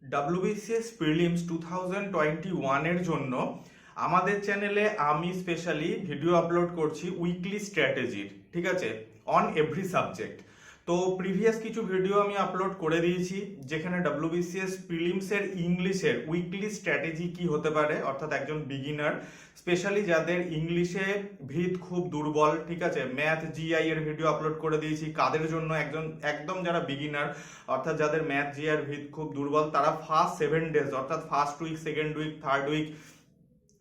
WBCS prelims 2021 এর জন্য আমাদের চ্যানেলে আমি স্পেশালি ভিডিও আপলোড করছি উইকলি স্ট্র্যাটেজির, ঠিক আছে, অন এভরি সাবজেক্ট। তো প্রিভিয়াস কিছু ভিডিও আমি আপলোড করে দিয়েছি যেখানে WBCS প্রিলিমসের ইংলিশের উইকলি স্ট্র্যাটেজি কি হতে পারে, অর্থাৎ একজন বিগিনার স্পেশালি যাদের ইংলিশে ভিত খুব দুর্বল, ঠিক আছে, ম্যাথ জিআই এর ভিডিও আপলোড করে দিয়েছি কাদের জন্য, একদম যারা বিগিনার অর্থাৎ যাদের ম্যাথ জিআই এর ভিত খুব দুর্বল তারা ফার্স্ট 7 ডেজ অর্থাৎ first week, second week, third week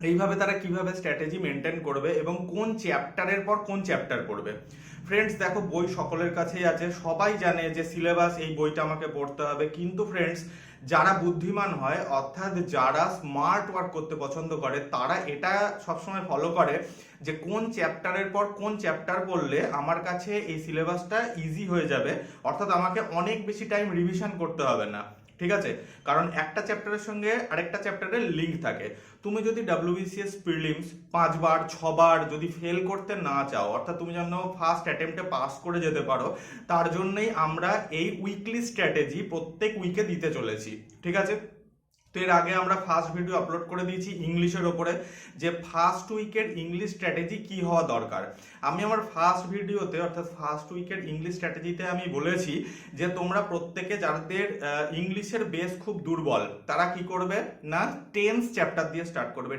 এইভাবে তারা কিভাবে স্ট্র্যাটেজি মেনটেন করবে এবং কোন চ্যাপ্টারের পর কোন চ্যাপ্টার পড়বে। ফ্রেন্ডস দেখো, বই সকলের কাছেই আছে, সবাই জানে যে সিলেবাস এই বইটা আমাকে পড়তে হবে, কিন্তু ফ্রেন্ডস যারা বুদ্ধিমান হয় অর্থাৎ যারা স্মার্ট ওয়ার্ক করতে পছন্দ করে তারা এটা সবসময় ফলো করে যে কোন চ্যাপ্টারের পর কোন চ্যাপ্টার পড়লে আমার কাছে এই সিলেবাসটা ইজি হয়ে যাবে, অর্থাৎ আমাকে অনেক বেশি টাইম রিভিশন করতে হবে না, ঠিক আছে। কারণ একটা চ্যাপ্টারের সঙ্গে আরেকটা চ্যাপ্টারের লিঙ্ক থাকে। তুমি যদি WBCS প্রিলিমস 5 বার 6 বার যদি ফেল করতে না চাও, অর্থাৎ তুমি যেন ফার্স্ট অ্যাটেম্পটে পাস করে যেতে পারো, তার জন্যই আমরা এই উইকলি স্ট্র্যাটেজি প্রত্যেক উইকে দিতে চলেছি, ঠিক আছে। তো এর আগে আমরা ফার্স্ট ভিডিও আপলোড করে দিয়েছি ইংলিশের ওপরে যে ফার্স্ট উইকের ইংলিশ স্ট্র্যাটেজি কি হওয়া দরকার। আমি আমার ফার্স্ট ভিডিওতে অর্থাৎ ফার্স্ট উইকের ইংলিশ স্ট্র্যাটেজিতে আমি বলেছি যে তোমরা প্রত্যেকে যাদের ইংলিশের বেস খুব দুর্বল তারা কি করবে না, টেন্স চ্যাপ্টার দিয়ে স্টার্ট করবে।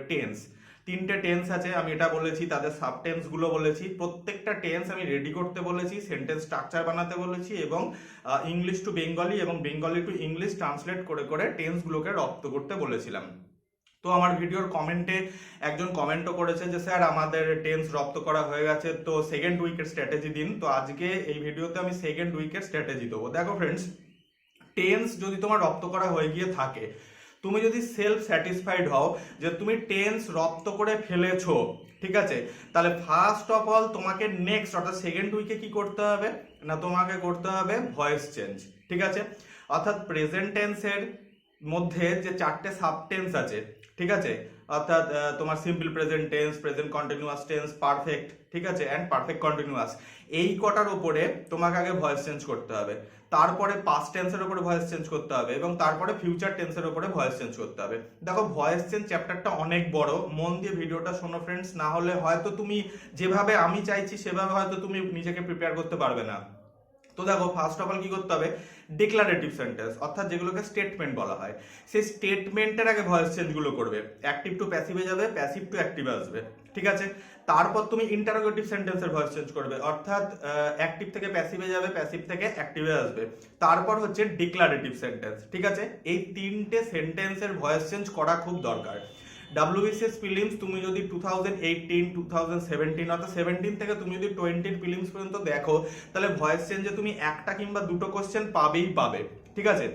তিনটে টেন্স আছে, আমি এটা বলেছি, তাদের সাব টেন্স গুলো বলেছি, প্রত্যেকটা টেন্স আমি রেডি করতে বলেছি, সেন্টেন্স স্ট্রাকচার বানাতে বলেছি এবং ইংলিশ টু বেঙ্গলি এবং বেঙ্গলি টু ইংলিশ ট্রান্সলেট করে করে টেন্স গুলোকে রপ্ত করতে বলেছিলাম। তো আমার ভিডিওর কমেন্টে একজন কমেন্টও করেছে যে স্যার আমাদের টেন্স রপ্ত করা হয়ে গেছে, তো সেকেন্ড উইকের স্ট্র্যাটেজি দিন। তো আজকে এই ভিডিওতে আমি সেকেন্ড উইকের স্ট্র্যাটেজি দেবো। দেখো ফ্রেন্ডস, টেন্স যদি তোমার রপ্ত করা হয়ে গিয়ে থাকে, তুমি যদি সেলফ স্যাটিসফাইড হও যে তুমি টেন্স রপ্ত করে ফেলেছো, ঠিক আছে, তাহলে ফার্স্ট অফ অল তোমাকে নেক্সট অর্থাৎ সেকেন্ড উইকে কি করতে হবে না, তোমাকে করতে হবে ভয়েস চেঞ্জ, ঠিক আছে। অর্থাৎ প্রেজেন্ট টেন্সের মধ্যে যে 4টে সাব টেন্স আছে, ঠিক আছে, অর্থাৎ তোমার simple present tense, present continuous tense, perfect, ঠিক আছে, অ্যান্ড পারফেক্ট কন্টিনিউয়াস, এই কটার উপরে তোমাকে আগে ভয়েস চেঞ্জ করতে হবে, তারপরে পাস্ট টেন্সের উপরে ভয়েস চেঞ্জ করতে হবে এবং তারপরে ফিউচার টেন্সের উপরে ভয়েস চেঞ্জ করতে হবে। দেখো, ভয়েস চেঞ্জ চ্যাপ্টারটা অনেক বড়, মন দিয়ে ভিডিওটা শোনো ফ্রেন্ডস, না হলে হয়তো তুমি যেভাবে আমি চাইছি সেভাবে হয়তো তুমি নিজেকে প্রিপেয়ার করতে পারবে না। তো দেখো, ফার্স্ট অফ অল কি করতে হবে, ডিক্লারেটিভ সেন্টেন্স অর্থাৎ যেগুলোকে স্টেটমেন্ট বলা হয়, সেই স্টেটমেন্টের আগে ভয়েস চেঞ্জগুলো করবে। অ্যাক্টিভ টু প্যাসিভে যাবে, প্যাসিভ টু অ্যাক্টিভে আসবে, ঠিক আছে। তারপর তুমি ইন্টারোগেটিভ সেন্টেন্সের ভয়েস চেঞ্জ করবে, অর্থাৎ অ্যাক্টিভ থেকে প্যাসিভে যাবে, প্যাসিভ থেকে অ্যাক্টিভে আসবে। তারপর হচ্ছে ডিক্লারেটিভ সেন্টেন্স, ঠিক আছে। এই তিনটে সেন্টেন্সের ভয়েস চেঞ্জ করা খুব দরকার। WBCS প্রিলিমস তুমি যদি 2018, 2017 অর্থাৎ 17 থেকে তুমি যদি 20 প্রিলিমস পর্যন্ত দেখো, তাহলে ভয়েস চেঞ্জে তুমি একটা কিংবা দুটো কোশ্চেন পাবেই পাবে, ঠিক আছে।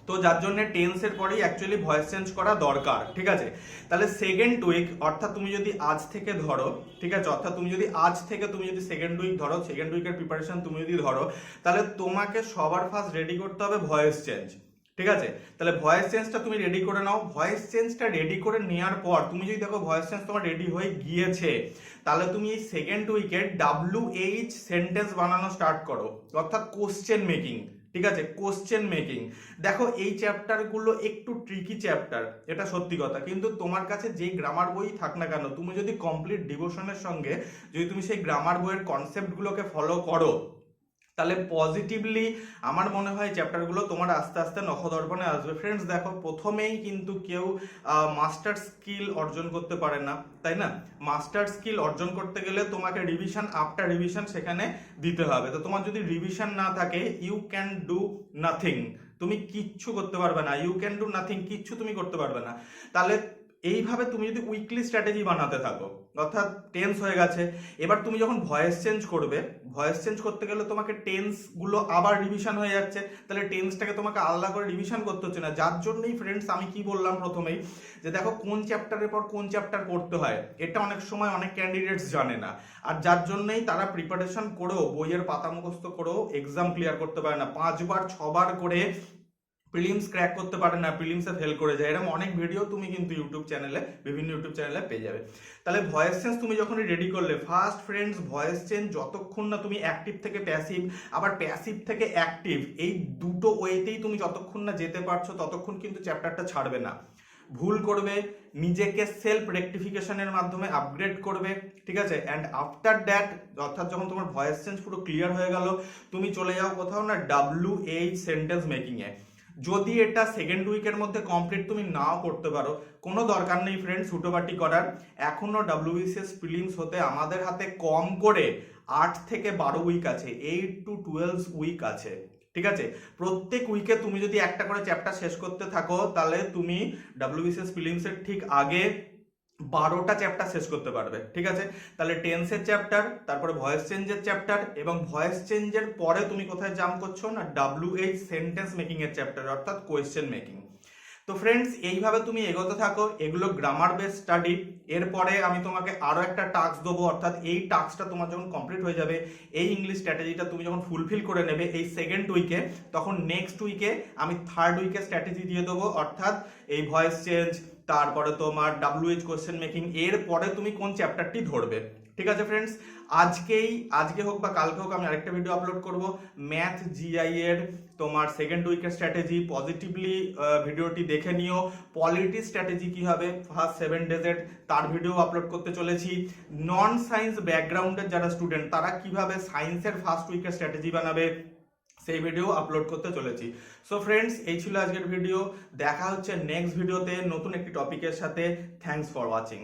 তো যার জন্য টেন্সের পরেই অ্যাকচুয়ালি ভয়েস চেঞ্জ করা দরকার, ঠিক আছে। তাহলে সেকেন্ড উইক অর্থাৎ তুমি যদি আজ থেকে ধরো, ঠিক আছে, অর্থাৎ তুমি যদি আজ থেকে তুমি যদি সেকেন্ড উইক ধরো, সেকেন্ড উইকের প্রিপারেশন তুমি যদি ধরো, তাহলে তোমাকে সবার ফার্স্ট রেডি করতে হবে ভয়েস চেঞ্জ, ঠিক আছে। তাহলে ভয়েস চেঞ্জটা তুমি রেডি করে নাও। ভয়েস চেঞ্জটা রেডি করে নেওয়ার পর তুমি যদি দেখো ভয়েস চেঞ্জ তোমার রেডি হয়ে গিয়েছে, তাহলে তুমি এই সেকেন্ড উইকে WH সেন্টেন্স বানানো স্টার্ট করো, অর্থাৎ কোশ্চেন মেকিং, ঠিক আছে, কোশ্চেন মেকিং। দেখো, এই চ্যাপ্টারগুলো একটু ট্রিকি চ্যাপ্টার, এটা সত্যি কথা, কিন্তু তোমার কাছে যে গ্রামার বই থাক না কেন, তুমি যদি কমপ্লিট ডিভোশনের সঙ্গে যদি তুমি সেই গ্রামার বইয়ের কনসেপ্টগুলোকে ফলো করো, তাহলে পজিটিভলি আমার মনে হয় চ্যাপ্টারগুলো তোমার আস্তে আস্তে নখদর্পণে আসবে। ফ্রেন্ডস দেখো, প্রথমেই কিন্তু কেউ মাস্টার স্কিল অর্জন করতে পারে না, তাই না। মাস্টার স্কিল অর্জন করতে গেলে তোমাকে রিভিশন আফটার রিভিশন সেখানে দিতে হবে। তো তোমার যদি রিভিশন না থাকে, ইউ ক্যান ডু নাথিং, তুমি কিচ্ছু করতে পারবে না, ইউ ক্যান ডু নাথিং, কিচ্ছু তুমি করতে পারবে না। তাহলে এইভাবে তুমি যদি উইকলি স্ট্র্যাটেজি বানাতে থাকো, অর্থাৎ টেন্স হয়ে গেছে, এবার তুমি যখন ভয়েস চেঞ্জ করবে, ভয়েস চেঞ্জ করতে গেলে তোমাকে টেন্স গুলো আবার রিভিশন হয়ে যাচ্ছে, তাহলে টেন্সটাকে তোমাকে আলাদা করে রিভিশন করতে হচ্ছে না। যার জন্যই ফ্রেন্ডস আমি কি বললাম প্রথমেই, যে দেখো কোন চ্যাপ্টারের পর কোন চ্যাপ্টার পড়তে হয়, এটা অনেক সময় অনেক ক্যান্ডিডেটস জানে না, আর যার জন্যই তারা প্রিপারেশন করেও বইয়ের পাতা মুখস্থ করেও এক্সাম ক্লিয়ার করতে পারে না। 5 বার 6 বার করে প্রিলিমস ক্র্যাক করতে পারে না, প্রিলিমসে ফেল করে যায়, এরকম অনেক ভিডিও তুমি কিন্তু বিভিন্ন ইউটিউব চ্যানেলে পেয়ে যাবে। তাহলে ভয়েস চেঞ্জ তুমি যখন রেডি করলে, ফার্স্ট ফ্রেন্ডস ভয়েস চেঞ্জ যতক্ষণ না তুমি অ্যাক্টিভ থেকে প্যাসিভ, আবার প্যাসিভ থেকে অ্যাক্টিভ, এই দুটো ওয়েতেই তুমি যতক্ষণ না যেতে পারছো ততক্ষণ কিন্তু চ্যাপ্টারটা ছাড়বে না। ভুল করবে, নিজেকে সেলফ রেকটিফিকেশনের মাধ্যমে আপগ্রেড করবে, ঠিক আছে। অ্যান্ড আফটার দ্যাট, অর্থাৎ যখন তোমার ভয়েস চেঞ্জ পুরো ক্লিয়ার হয়ে গেল, তুমি চলে যাও কোথাও না WH সেন্টেন্স মেকিংয়ে। যদি এটা সেকেন্ড উইকের মধ্যে কমপ্লিট তুমি নাও করতে পারো, কোনো দরকার নেই ফ্রেন্ডস হুটোপাটি করার। এখনো WBCS প্রিলিমস হতে আমাদের হাতে কম করে 8 থেকে 12 উইক আছে, 8 to 12 উইক আছে, ঠিক আছে। প্রত্যেক উইকে তুমি যদি একটা করে চ্যাপ্টার শেষ করতে থাকো, তাহলে তুমি WBCS প্রিলিমসের ঠিক আগে 12টা চ্যাপ্টার শেষ করতে পারবে, ঠিক আছে। তাহলে টেন্সের চ্যাপ্টার, তারপরে ভয়েস চেঞ্জের চ্যাপ্টার, এবং ভয়েস চেঞ্জের পরে তুমি কোথায় জাম্প করছো না WH সেন্টেন্স মেকিং এর চ্যাপ্টার, অর্থাৎ কোয়েশ্চেন মেকিং। তো ফ্রেন্ডস এইভাবে তুমি এগোতে থাকো, এগুলো গ্রামার বেস স্টাডি। এরপরে আমি তোমাকে আরো একটা টাস্ক দেবো, অর্থাৎ এই টাস্কটা তোমার যখন কমপ্লিট হয়ে যাবে, এই ইংলিশ স্ট্র্যাটেজিটা তুমি যখন ফুলফিল করে নেবে এই সেকেন্ড উইকে, তখন নেক্সট উইকে আমি থার্ড উইকে স্ট্র্যাটেজি দিয়ে দেবো, অর্থাৎ এই ভয়েস চেঞ্জ, তারপরে তোমার WH কোয়েশ্চেন মেকিং, এর পরে তুমি কোন চ্যাপ্টারটি ধরবে, ঠিক আছে ফ্রেন্ডস। আজকে হোক বা কালকে হোক আমি আরেকটা ভিডিও আপলোড করব ম্যাথ GI এর তোমার সেকেন্ড উইকের স্ট্র্যাটেজি। পজিটিভলি ভিডিওটি দেখে নিও। পলিটি স্ট্র্যাটেজি কি হবে ফার্স্ট 7 ডেজের, তার ভিডিও আপলোড করতে চলেছি। নন সায়েন্স ব্যাকগ্রাউন্ডের যারা স্টুডেন্ট, তারা কিভাবে সায়েন্সের ফার্স্ট উইকের স্ট্র্যাটেজি বানাবে, সেই ভিডিও আপলোড করতে চলেছি। সো ফ্রেন্ডস, এই ছিল আজকের ভিডিও। দেখা হচ্ছে নেক্সট ভিডিওতে নতুন একটি টপিকের সাথে। Thanks for watching.